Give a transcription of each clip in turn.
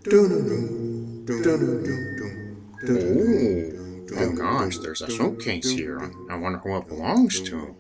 Oh gosh, there's a suitcase here. I wonder who it belongs to.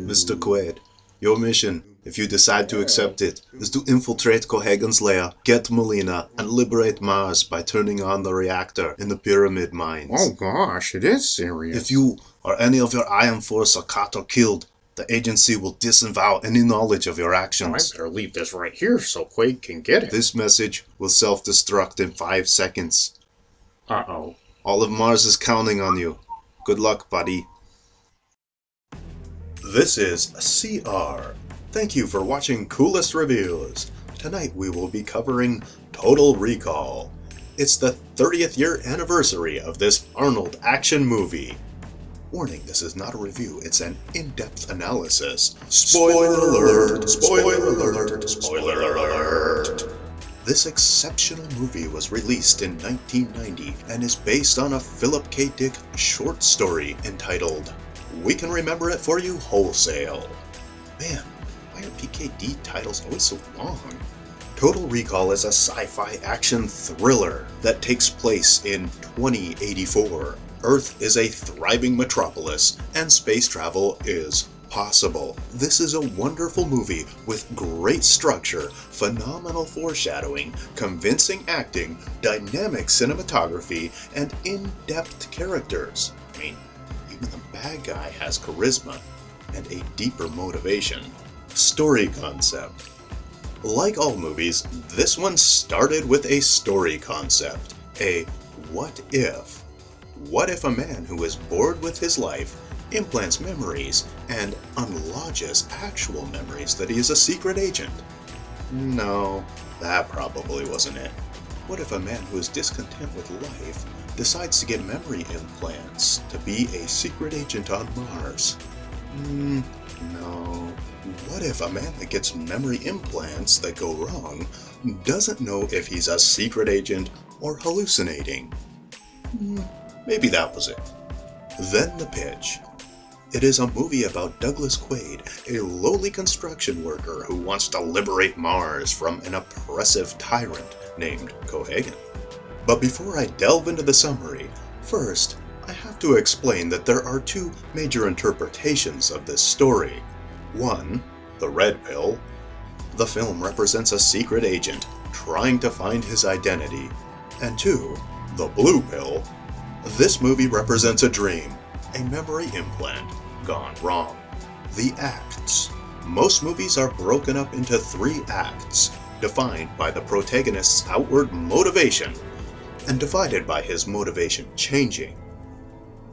Mr. Quaid, your mission, if you decide to accept it, is to infiltrate Cohagen's lair, get Melina, and liberate Mars by turning on the reactor in the pyramid mines. Oh gosh, it is serious. If you or any of your Iron Force are caught or killed, the agency will disavow any knowledge of your I actions. better leave this right here so Quaid can get it. This message will self-destruct in 5 seconds. Uh-oh. All of Mars is counting on you. Good luck, buddy. This is CR. Thank you for watching Coolest Reviews. Tonight we will be covering Total Recall. It's the 30th year anniversary of this Arnold action movie. Warning, this is not a review, it's an in-depth analysis. Spoiler alert! Spoiler alert! Spoiler alert! This exceptional movie was released in 1990 and is based on a Philip K. Dick short story entitled We Can Remember It For You Wholesale. Man, why are PKD titles always so long? Total Recall is a sci-fi action thriller that takes place in 2084. Earth is a thriving metropolis, and space travel is possible. This is a wonderful movie with great structure, phenomenal foreshadowing, convincing acting, dynamic cinematography, and in-depth characters. I mean, even the bad guy has charisma and a deeper motivation. Story concept. Like all movies, this one started with a story concept. A what if? What if a man who is bored with his life implants memories and unlodges actual memories that he is a secret agent? No, that probably wasn't it. What if a man who is discontent with life decides to get memory implants to be a secret agent on Mars? No. What if a man that gets memory implants that go wrong doesn't know if he's a secret agent or hallucinating? Maybe that was it. Then the pitch. It is a movie about Douglas Quaid, a lowly construction worker who wants to liberate Mars from an oppressive tyrant named Cohagen. But before I delve into the summary, first, I have to explain that there are 2 major interpretations of this story. 1, the red pill. The film represents a secret agent trying to find his identity. And 2, the blue pill. This movie represents a dream, a memory implant, gone wrong. The acts. Most movies are broken up into 3 acts, defined by the protagonist's outward motivation, and divided by his motivation changing.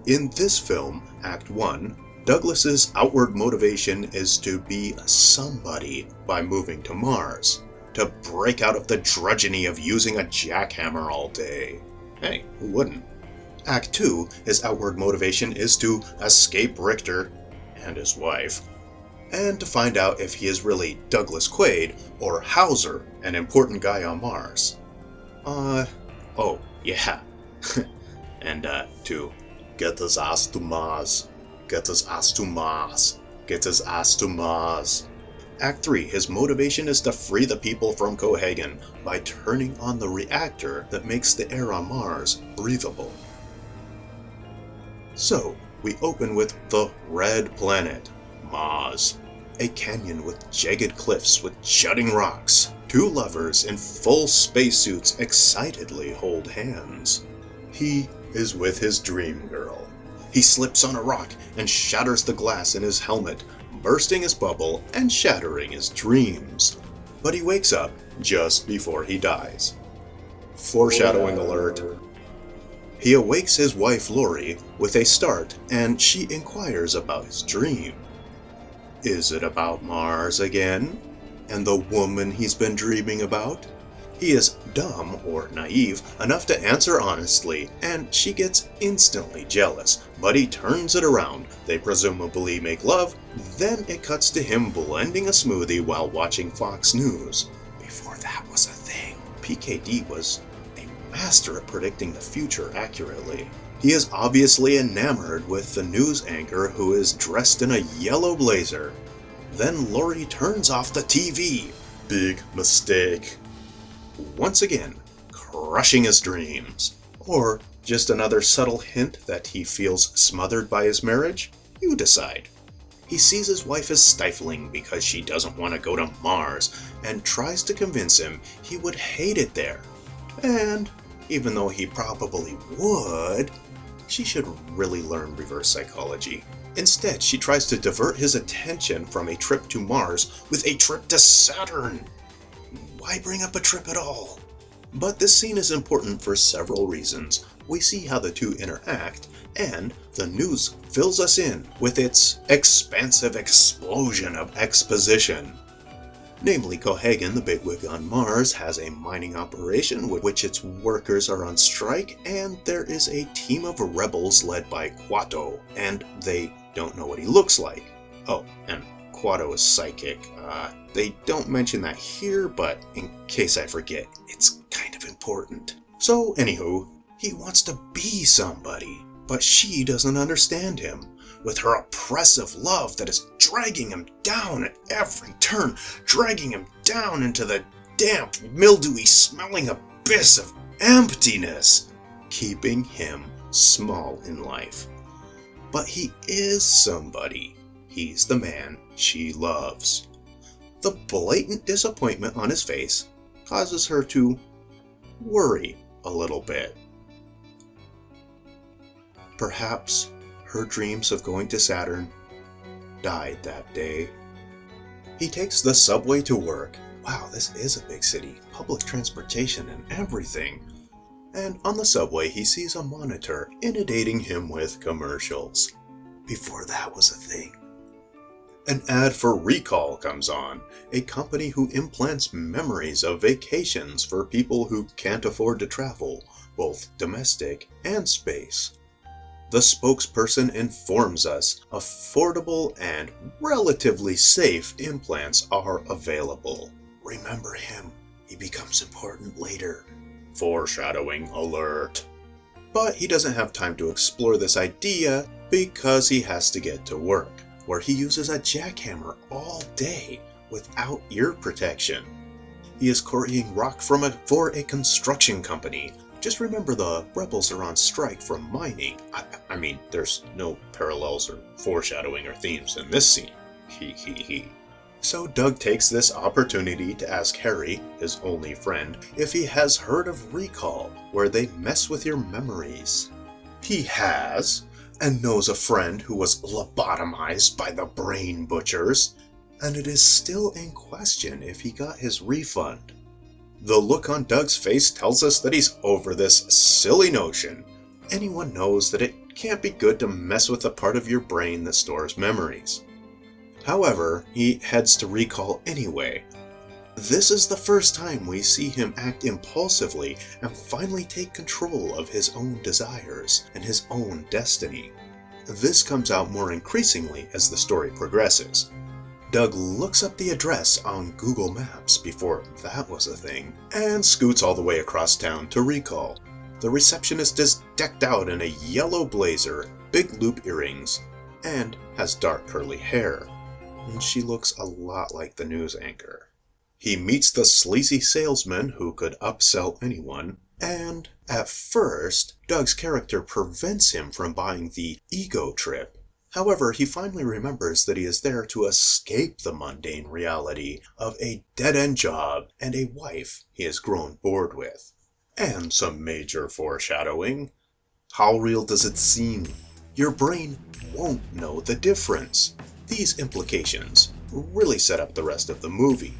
In this film, Act 1, Douglas's outward motivation is to be somebody by moving to Mars, to break out of the drudgery of using a jackhammer all day. Hey, who wouldn't? Act 2, his outward motivation is to escape Richter and his wife, and to find out if he is really Douglas Quaid or Hauser, an important guy on Mars. Oh, yeah. And, to get his ass to Mars. Get his ass to Mars. Get his ass to Mars. Act 3, his motivation is to free the people from Cohagen by turning on the reactor that makes the air on Mars breathable. So, we open with the Red Planet, Mars. A canyon with jagged cliffs with jutting rocks. 2 lovers in full spacesuits excitedly hold hands. He is with his dream girl. He slips on a rock and shatters the glass in his helmet, bursting his bubble and shattering his dreams. But he wakes up just before he dies. Foreshadowing alert. He awakes his wife Lori with a start, and she inquires about his dream. Is it about Mars again? And the woman he's been dreaming about? He is dumb or naive enough to answer honestly, and she gets instantly jealous, but he turns it around. They presumably make love, then it cuts to him blending a smoothie while watching Fox News. Before that was a thing, PKD was a master at predicting the future accurately. He is obviously enamored with the news anchor who is dressed in a yellow blazer. Then Lori turns off the TV. big mistake. Once again, crushing his dreams. Or just another subtle hint that he feels smothered by his marriage? You decide. He sees his wife as stifling because she doesn't want to go to Mars and tries to convince him he would hate it there. And even though he probably would, she should really learn reverse psychology. Instead, she tries to divert his attention from a trip to Mars with a trip to Saturn. Why bring up a trip at all? But this scene is important for several reasons. We see how the two interact, and the news fills us in with its expansive explosion of exposition. Namely, Cohagen, the bigwig on Mars, has a mining operation with which its workers are on strike, and there is a team of rebels led by Quato, and they don't know what he looks like. Oh, and Quato is psychic. They don't mention that here, but in case I forget, it's kind of important. So, anywho, he wants to be somebody, but she doesn't understand him. With her oppressive love that is dragging him down at every turn, dragging him down into the damp, mildewy, smelling abyss of emptiness, keeping him small in life. But he is somebody. He's the man she loves. The blatant disappointment on his face causes her to worry a little bit. Perhaps her dreams of going to Saturn died that day. He takes the subway to work. Wow, this is a big city. Public transportation and everything. And on the subway, he sees a monitor inundating him with commercials. Before that was a thing. An ad for Recall comes on, a company who implants memories of vacations for people who can't afford to travel, both domestic and space. The spokesperson informs us affordable and relatively safe implants are available. Remember him, he becomes important later. Foreshadowing alert. But he doesn't have time to explore this idea because he has to get to work, where he uses a jackhammer all day without ear protection. He is quarrying rock for a construction company. Just remember the rebels are on strike from mining. I mean, there's no parallels or foreshadowing or themes in this scene. He. So Doug takes this opportunity to ask Harry, his only friend, if he has heard of Recall, where they mess with your memories. He has, and knows a friend who was lobotomized by the brain butchers, and it is still in question if he got his refund. The look on Doug's face tells us that he's over this silly notion. Anyone knows that it can't be good to mess with the part of your brain that stores memories. However, he heads to Recall anyway. This is the first time we see him act impulsively and finally take control of his own desires and his own destiny. This comes out more increasingly as the story progresses. Doug looks up the address on Google Maps before that was a thing, and scoots all the way across town to Recall. The receptionist is decked out in a yellow blazer, big loop earrings, and has dark curly hair. And she looks a lot like the news anchor. He meets the sleazy salesman who could upsell anyone, and at first, Doug's character prevents him from buying the ego trip. However, he finally remembers that he is there to escape the mundane reality of a dead-end job and a wife he has grown bored with. And some major foreshadowing. How real does it seem? Your brain won't know the difference. These implications really set up the rest of the movie.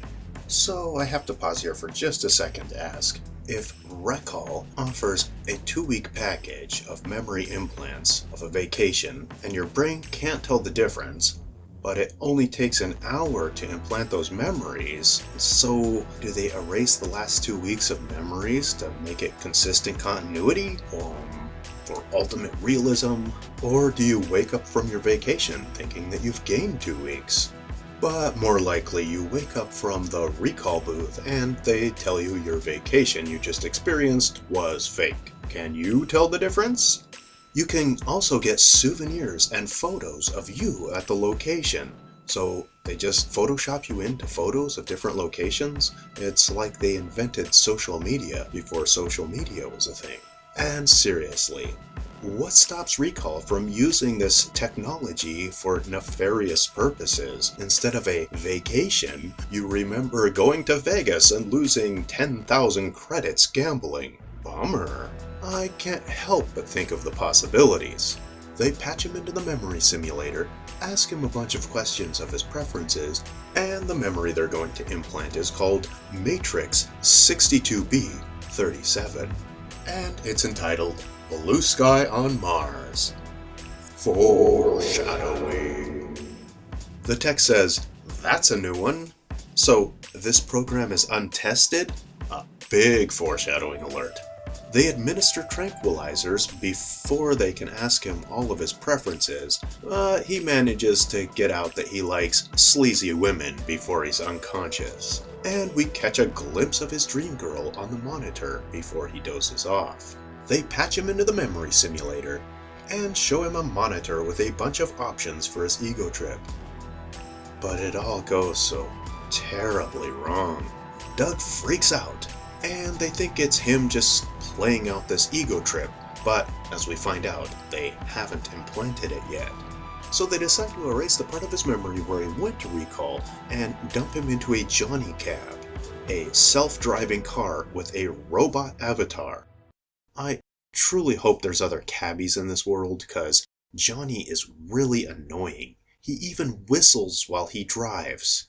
So I have to pause here for just a second to ask, if Recall offers a 2-week package of memory implants of a vacation and your brain can't tell the difference, but it only takes an hour to implant those memories, so do they erase the last 2 weeks of memories to make it consistent continuity? Or for ultimate realism? Or do you wake up from your vacation thinking that you've gained 2 weeks? But more likely you wake up from the Recall booth and they tell you your vacation you just experienced was fake. Can you tell the difference? You can also get souvenirs and photos of you at the location. So they just Photoshop you into photos of different locations? It's like they invented social media before social media was a thing. And seriously, what stops Recall from using this technology for nefarious purposes? Instead of a vacation, you remember going to Vegas and losing 10,000 credits gambling. Bummer. I can't help but think of the possibilities. They patch him into the memory simulator, ask him a bunch of questions of his preferences, and the memory they're going to implant is called Matrix 62B37. And it's entitled Blue Sky on Mars. Foreshadowing. The text says, that's a new one. So this program is untested? A big foreshadowing alert. They administer tranquilizers before they can ask him all of his preferences, but he manages to get out that he likes sleazy women before he's unconscious. And we catch a glimpse of his dream girl on the monitor before he dozes off. They patch him into the memory simulator and show him a monitor with a bunch of options for his ego trip. But it all goes so terribly wrong. Doug freaks out, and they think it's him just playing out this ego trip, but as we find out, they haven't implanted it yet. So they decide to erase the part of his memory where he went to Recall and dump him into a Johnny cab, a self-driving car with a robot avatar. I truly hope there's other cabbies in this world, cause Johnny is really annoying. He even whistles while he drives.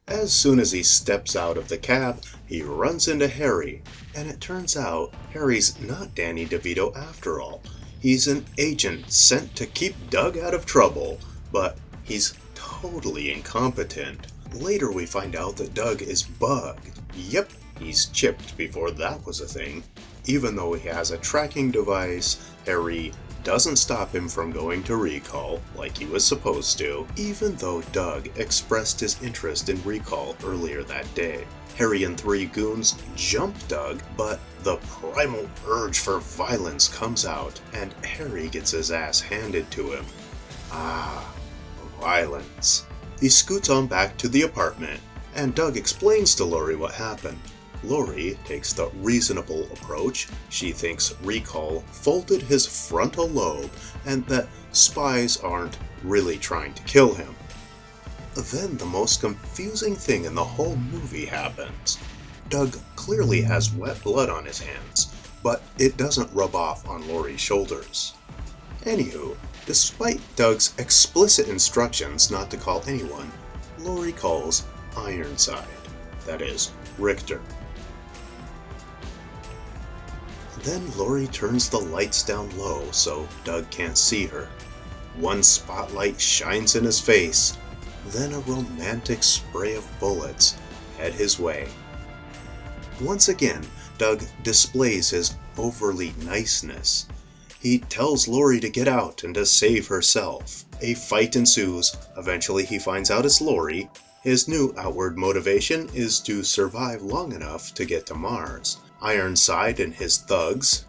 As soon as he steps out of the cab, he runs into Harry, and it turns out Harry's not Danny DeVito after all. He's an agent sent to keep Doug out of trouble, but he's totally incompetent. Later we find out that Doug is bugged. Yep, he's chipped before that was a thing. Even though he has a tracking device, Harry doesn't stop him from going to Recall like he was supposed to, even though Doug expressed his interest in Recall earlier that day. Harry and three goons jump Doug, but the primal urge for violence comes out, and Harry gets his ass handed to him. Ah, violence. He scoots on back to the apartment, and Doug explains to Laurie what happened. Laurie takes the reasonable approach. She thinks Recall folded his frontal lobe and that spies aren't really trying to kill him. Then the most confusing thing in the whole movie happens. Doug clearly has wet blood on his hands, but it doesn't rub off on Laurie's shoulders. Anywho, despite Doug's explicit instructions not to call anyone, Laurie calls Ironside, that is, Richter. Then Laurie turns the lights down low so Doug can't see her. One spotlight shines in his face, then a romantic spray of bullets head his way. Once again, Doug displays his overly niceness. He tells Laurie to get out and to save herself. A fight ensues. Eventually he finds out it's Laurie. His new outward motivation is to survive long enough to get to Mars. Ironside and his thugs,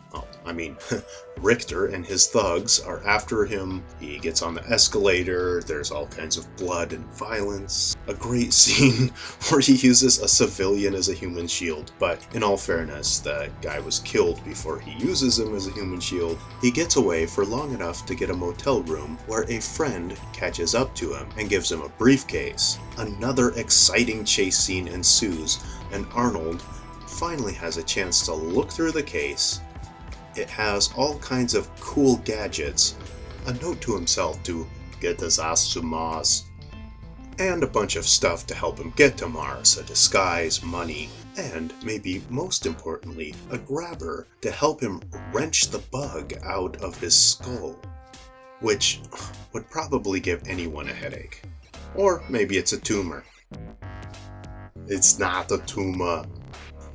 Richter and his thugs are after him. He gets on the escalator, there's all kinds of blood and violence. A great scene where he uses a civilian as a human shield, but in all fairness, the guy was killed before he uses him as a human shield. He gets away for long enough to get a motel room where a friend catches up to him and gives him a briefcase. Another exciting chase scene ensues, and Arnold finally has a chance to look through the case. It has all kinds of cool gadgets, a note to himself to get his ass to Mars, and a bunch of stuff to help him get to Mars, a disguise, money, and maybe most importantly, a grabber to help him wrench the bug out of his skull, which would probably give anyone a headache. Or maybe it's a tumor. It's not a tumor.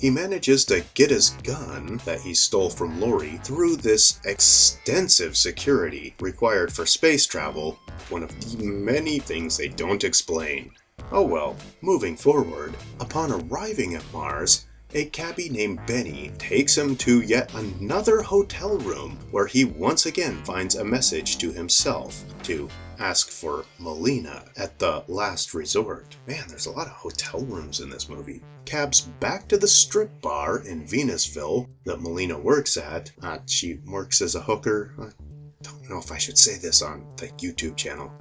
He manages to get his gun that he stole from Laurie through this extensive security required for space travel, one of the many things they don't explain. Oh well, moving forward, upon arriving at Mars, a cabbie named Benny takes him to yet another hotel room where he once again finds a message to himself to ask for Melina at the last resort. Man, there's a lot of hotel rooms in this movie. Cabs back to the strip bar in Venusville that Melina works at. She works as a hooker. I don't know if I should say this on the YouTube channel.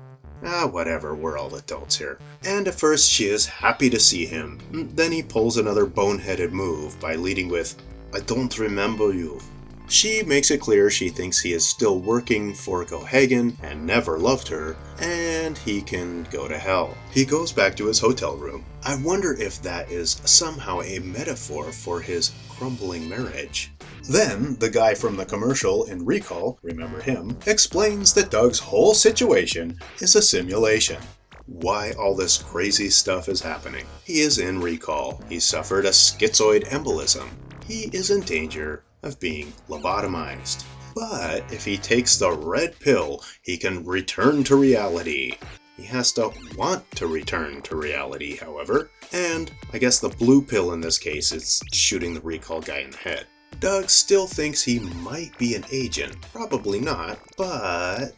Whatever, we're all adults here. And at first she is happy to see him. Then he pulls another boneheaded move by leading with, "I don't remember you." She makes it clear she thinks he is still working for Cohagen and never loved her, and he can go to hell. He goes back to his hotel room. I wonder if that is somehow a metaphor for his crumbling marriage. Then, the guy from the commercial in Recall, remember him, explains that Doug's whole situation is a simulation. Why all this crazy stuff is happening. He is in Recall. He suffered a schizoid embolism. He is in danger of being lobotomized. But if he takes the red pill, he can return to reality. He has to want to return to reality, however. And I guess the blue pill in this case is shooting the Recall guy in the head. Doug still thinks he might be an agent. Probably not, but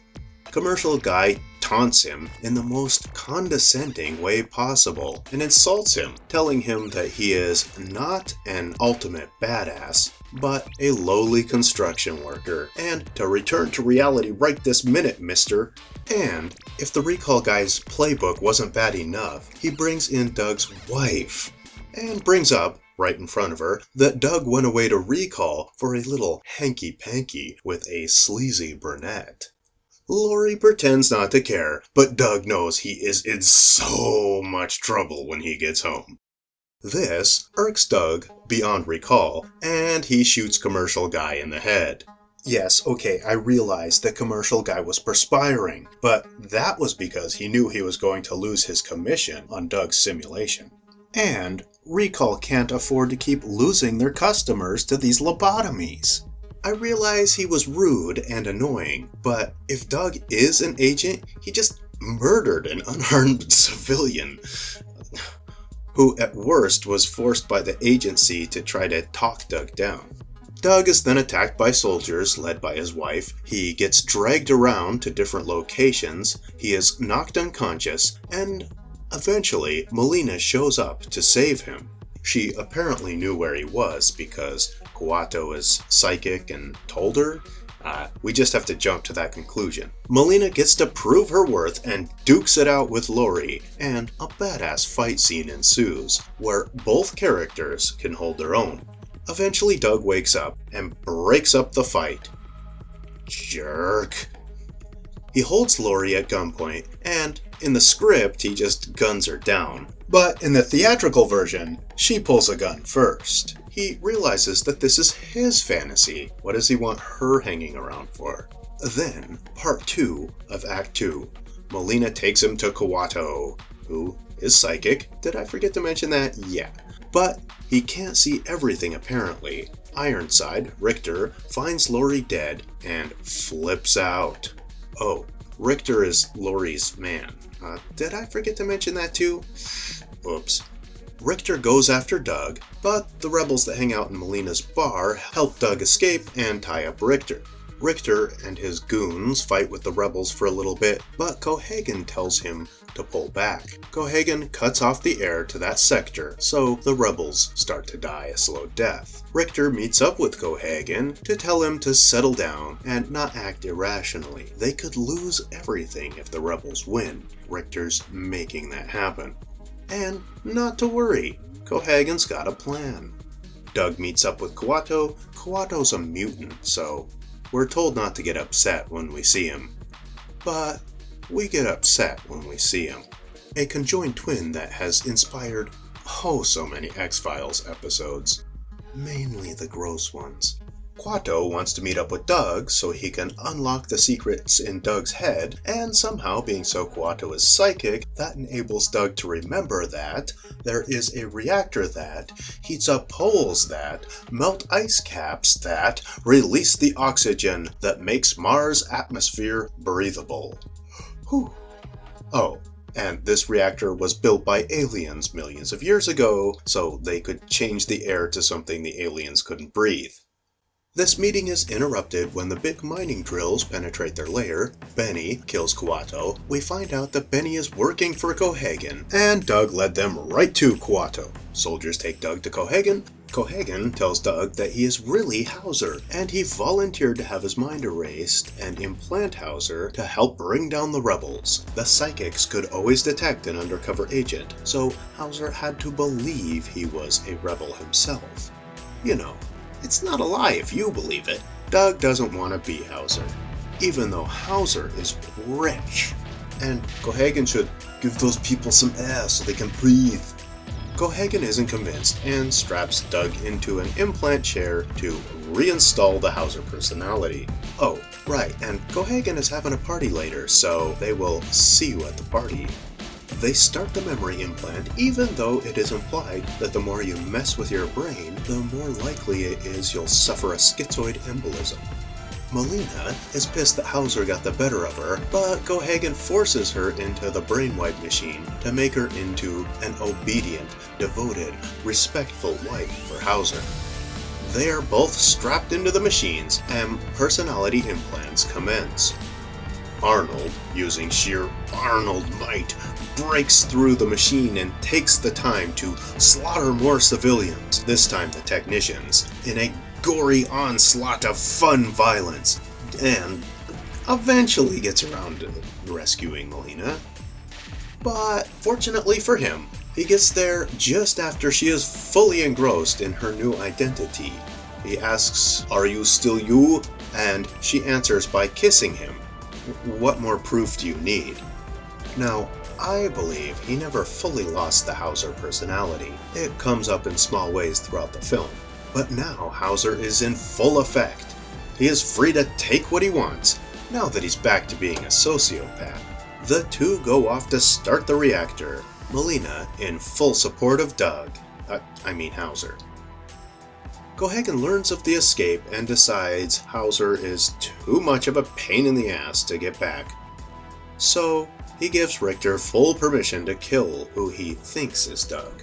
commercial guy taunts him in the most condescending way possible and insults him, telling him that he is not an ultimate badass, but a lowly construction worker, and to return to reality right this minute, mister. And if the Recall guy's playbook wasn't bad enough, he brings in Doug's wife, and brings up, right in front of her, that Doug went away to Recall for a little hanky-panky with a sleazy brunette. Lori pretends not to care, but Doug knows he is in so much trouble when he gets home. This irks Doug beyond recall, and he shoots commercial guy in the head. Yes, okay, I realized that commercial guy was perspiring, but that was because he knew he was going to lose his commission on Doug's simulation. And Recall can't afford to keep losing their customers to these lobotomies. I realize he was rude and annoying, but if Doug is an agent, he just murdered an unarmed civilian, who at worst was forced by the agency to try to talk Doug down. Doug is then attacked by soldiers led by his wife. He gets dragged around to different locations, he is knocked unconscious, and eventually Melina shows up to save him. She apparently knew where he was because Kuato is psychic and told her. We just have to jump to that conclusion. Melina gets to prove her worth and dukes it out with Lori, and a badass fight scene ensues, where both characters can hold their own. Eventually Doug wakes up and breaks up the fight. Jerk. He holds Lori at gunpoint, and in the script he just guns her down. But in the theatrical version, she pulls a gun first. He realizes that this is his fantasy. What does he want her hanging around for? Then, part 2 of Act 2. Melina takes him to Kuato, who is psychic. Did I forget to mention that? Yeah. But he can't see everything apparently. Ironside, Richter, finds Lori dead and flips out. Oh, Richter is Lori's man. Did I forget to mention that too? Oops. Richter goes after Doug, but the rebels that hang out in Melina's bar help Doug escape and tie up Richter. Richter and his goons fight with the rebels for a little bit, but Cohagen tells him to pull back. Cohagen cuts off the air to that sector, so the rebels start to die a slow death. Richter meets up with Cohagen to tell him to settle down and not act irrationally. They could lose everything if the rebels win. Richter's making that happen. And not to worry, Cohagen's got a plan. Doug meets up with Kuato. Kuato's a mutant, so we're told not to get upset when we see him. But we get upset when we see him. A conjoined twin that has inspired so many X-Files episodes, mainly the gross ones. Kuato wants to meet up with Doug so he can unlock the secrets in Doug's head, and somehow, being so Kuato is psychic, that enables Doug to remember that there is a reactor that heats up poles that melt ice caps that release the oxygen that makes Mars' atmosphere breathable. Whew. Oh, and this reactor was built by aliens millions of years ago, so they could change the air to something the aliens couldn't breathe. This meeting is interrupted when the big mining drills penetrate their lair. Benny kills Kuato. We find out that Benny is working for Cohagen, and Doug led them right to Kuato. Soldiers take Doug to Cohagen. Cohagen tells Doug that he is really Hauser, and he volunteered to have his mind erased and implant Hauser to help bring down the rebels. The psychics could always detect an undercover agent, so Hauser had to believe he was a rebel himself. You know, it's not a lie if you believe it. Doug doesn't want to be Hauser, even though Hauser is rich. And Cohagen should give those people some air so they can breathe. Cohagen isn't convinced and straps Doug into an implant chair to reinstall the Hauser personality. Oh, right, and Cohagen is having a party later, so they will see you at the party. They start the memory implant even though it is implied that the more you mess with your brain, the more likely it is you'll suffer a schizoid embolism. Melina is pissed that Hauser got the better of her, but Cohagen forces her into the brainwipe machine to make her into an obedient, devoted, respectful wife for Hauser. They are both strapped into the machines and personality implants commence. Arnold, using sheer Arnold might, breaks through the machine and takes the time to slaughter more civilians, this time the technicians, in a gory onslaught of fun violence, and eventually gets around to rescuing Melina. But fortunately for him, he gets there just after she is fully engrossed in her new identity. He asks, "Are you still you?" and she answers by kissing him. What more proof do you need? Now, I believe he never fully lost the Hauser personality. It comes up in small ways throughout the film. But now Hauser is in full effect. He is free to take what he wants, now that he's back to being a sociopath. The two go off to start the reactor, Melina in full support of Doug. Hauser. Cohagen learns of the escape and decides Hauser is too much of a pain in the ass to get back. So, he gives Richter full permission to kill who he thinks is Doug.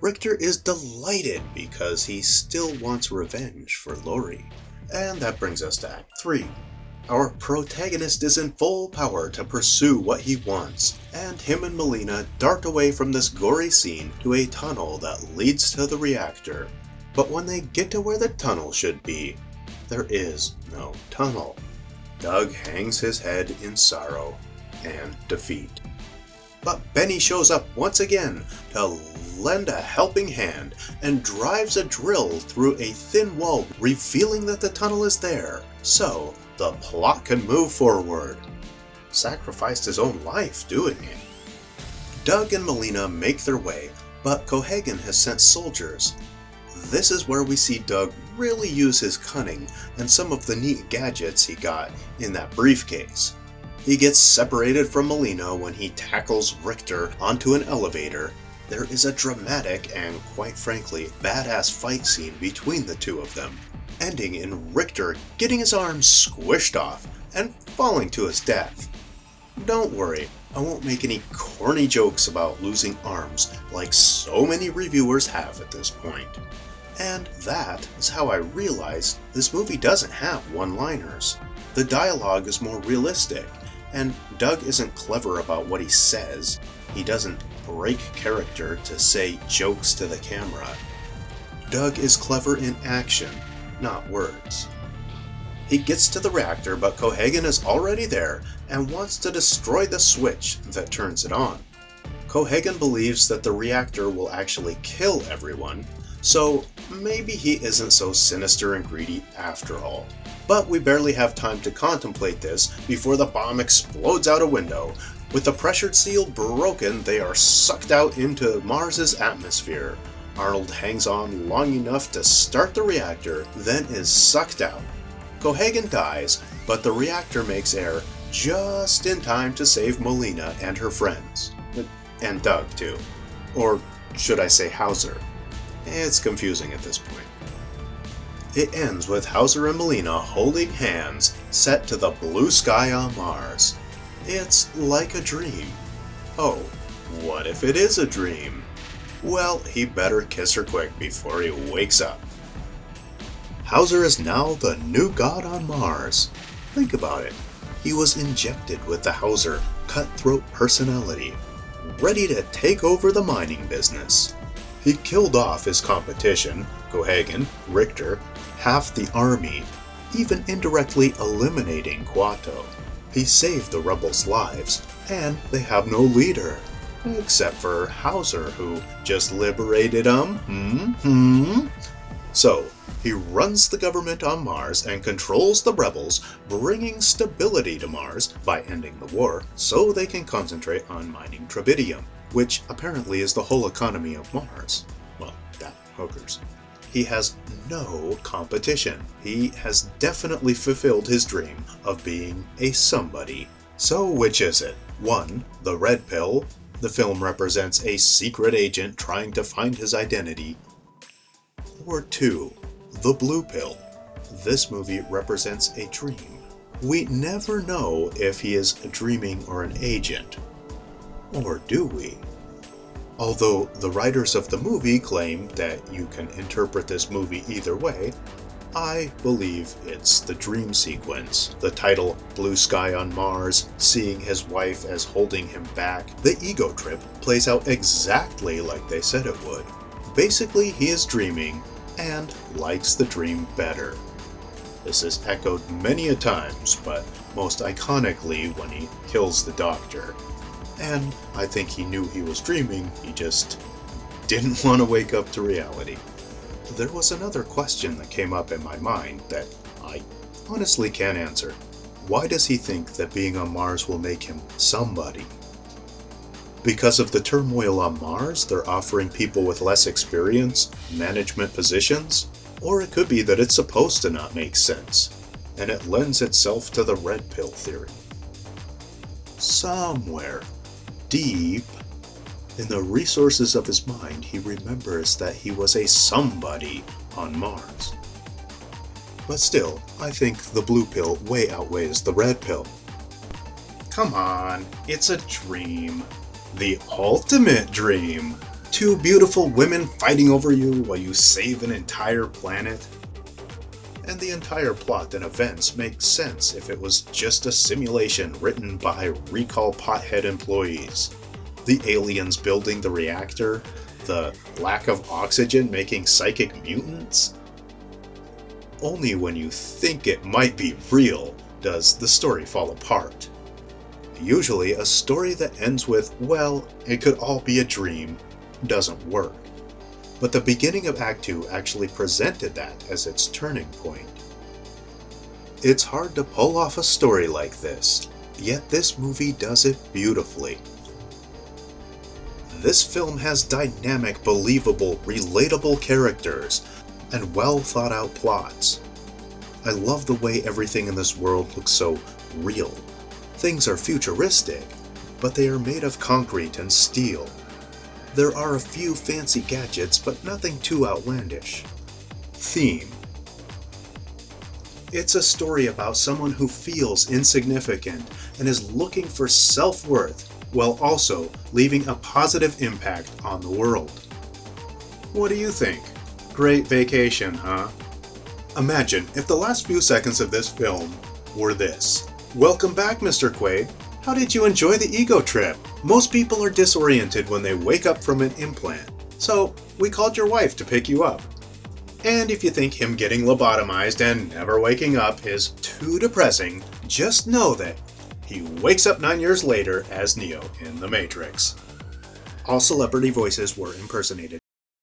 Richter is delighted because he still wants revenge for Lori. And that brings us to Act 3. Our protagonist is in full power to pursue what he wants, and him and Melina dart away from this gory scene to a tunnel that leads to the reactor. But when they get to where the tunnel should be, there is no tunnel. Doug hangs his head in sorrow and defeat. But Benny shows up once again to lend a helping hand and drives a drill through a thin wall, revealing that the tunnel is there, so the plot can move forward. Sacrificed his own life doing it. Doug and Melina make their way, but Cohagen has sent soldiers. This is where we see Doug really use his cunning and some of the neat gadgets he got in that briefcase. He gets separated from Melina when he tackles Richter onto an elevator. There is a dramatic and, quite frankly, badass fight scene between the two of them, ending in Richter getting his arms squished off and falling to his death. Don't worry, I won't make any corny jokes about losing arms like so many reviewers have at this point. And that is how I realized this movie doesn't have one-liners. The dialogue is more realistic, and Doug isn't clever about what he says. He doesn't break character to say jokes to the camera. Doug is clever in action, not words. He gets to the reactor, but Cohagen is already there and wants to destroy the switch that turns it on. Cohagen believes that the reactor will actually kill everyone, so maybe he isn't so sinister and greedy after all. But we barely have time to contemplate this before the bomb explodes out a window. With the pressure seal broken, they are sucked out into Mars's atmosphere. Arnold hangs on long enough to start the reactor, then is sucked out. Cohagen dies, but the reactor makes air just in time to save Melina and her friends. And Doug, too. Or should I say Hauser? It's confusing at this point. It ends with Hauser and Melina holding hands, set to the blue sky on Mars. It's like a dream. Oh, what if it is a dream? Well, he better kiss her quick before he wakes up. Hauser is now the new god on Mars. Think about it. He was injected with the Hauser cutthroat personality, ready to take over the mining business. He killed off his competition, Cohagen, Richter, half the army, even indirectly eliminating Quato. He saved the rebels' lives, and they have no leader, except for Hauser, who just liberated them. So, he runs the government on Mars and controls the rebels, bringing stability to Mars by ending the war so they can concentrate on mining tritium, which apparently is the whole economy of Mars. Well, that hookers. He has no competition. He has definitely fulfilled his dream of being a somebody. So which is it? 1. The red pill. The film represents a secret agent trying to find his identity. Or 2. The blue pill. This movie represents a dream. We never know if he is dreaming or an agent. Or do we? Although the writers of the movie claim that you can interpret this movie either way, I believe it's the dream sequence. The title, Blue Sky on Mars, seeing his wife as holding him back, the ego trip plays out exactly like they said it would. Basically, he is dreaming and likes the dream better. This is echoed many a times, but most iconically when he kills the doctor. And I think he knew he was dreaming, he just didn't want to wake up to reality. There was another question that came up in my mind that I honestly can't answer. Why does he think that being on Mars will make him somebody? Because of the turmoil on Mars, they're offering people with less experience management positions? Or it could be that it's supposed to not make sense, and it lends itself to the red pill theory. Somewhere deep in the resources of his mind, he remembers that he was a somebody on Mars. But still, I think the blue pill way outweighs the red pill. Come on, it's a dream. The ultimate dream. 2 beautiful women fighting over you while you save an entire planet. And the entire plot and events make sense if it was just a simulation written by recall pothead employees. The aliens building the reactor, the lack of oxygen making psychic mutants. Only when you think it might be real does the story fall apart. Usually a story that ends with, well, it could all be a dream, doesn't work. But the beginning of Act 2 actually presented that as its turning point. It's hard to pull off a story like this, yet this movie does it beautifully. This film has dynamic, believable, relatable characters, and well thought out plots. I love the way everything in this world looks so real. Things are futuristic, but they are made of concrete and steel. There are a few fancy gadgets, but nothing too outlandish. Theme. It's a story about someone who feels insignificant and is looking for self-worth while also leaving a positive impact on the world. What do you think? Great vacation, huh? Imagine if the last few seconds of this film were this. Welcome back, Mr. Quaid. How did you enjoy the ego trip? Most people are disoriented when they wake up from an implant, so we called your wife to pick you up. And if you think him getting lobotomized and never waking up is too depressing, just know that he wakes up 9 years later as Neo in The Matrix. All celebrity voices were impersonated.